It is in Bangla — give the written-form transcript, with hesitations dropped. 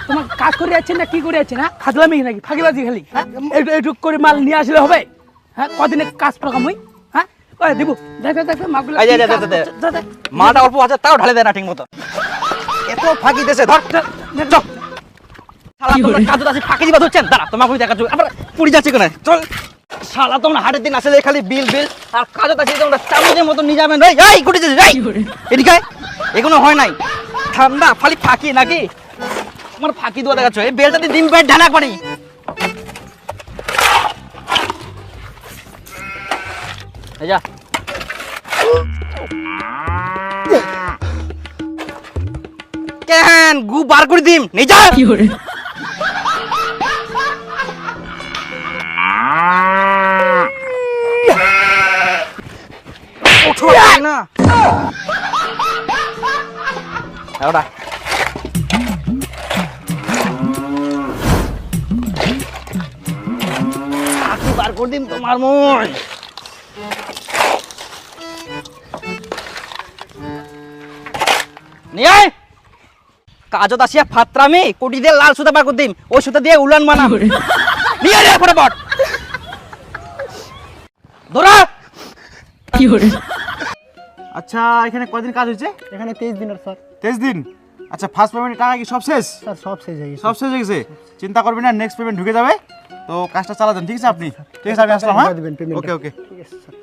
তোমার কাজ করে যাচ্ছেন না কি করে যাচ্ছেন? হ্যাঁ, খাজলামি নাকি ফাঁকিবাজি খালি? হ্যাঁ, একটু করে মাল নিয়ে আসলে হবে? হ্যাঁ, কদিনে কাজ প্রকাম হই? হ্যাঁ, দেবো দেখ মালগুলো মালটা অল্প আছে তাও ঢালে দেয় না ঠিক মতো, এত ফাঁকি দেশে। ধর ফাঁকি দিবা ধরছেন, দাঁড়া তোমাকে দেখা আবার পুড়ি যাচ্ছে কেন? চল শালা, তোমরা হাটের দিন আসলে খালি বিল বিল আর কাজত আছে তোমরা চামচের মতো নিয়ে যাবেন। এই কুটি যাচ্ছিস এদিকে, এগুলো হয় নাই ঠান্ডা খালি ফাঁকি নাকি? তোমার ফাঁকি দেওয়া দেখাচ্ছ, এই বেলটা দিয়ে ডিম পেট ঢালা পারি। এই যা কেন গু বার করে দিম নেই যা। ওঠো না ওটা বার করে দিম তোমার মন। নিয়ে কাজত আসিয়া ফাত্রামি কোটি দিয়ে লাল সুতা বার করে দিম, ওই সুতা দিয়ে উলান বানাম। নিয়ে রে ফটাফট ধরা। আচ্ছা, এখানে কয়দিন কাজ হয়েছে? এখানে 23 দিনের স্যার। 23 দিন। আচ্ছা, ফার্স্ট পেমেন্টের টাকা কি সব শেষ? স্যার সব শেষ হয়ে গেছে। সব শেষ হয়ে গেছে, চিন্তা করবেন না, নেক্সট পেমেন্ট ঢুকে যাবে। তো কাজটা চালা দেন, ঠিক আছে আপনি? ঠিক আছে, আমি আসলাম। হ্যাঁ, দিবেন পেমেন্ট। ওকে ওকে। ঠিক আছে স্যার।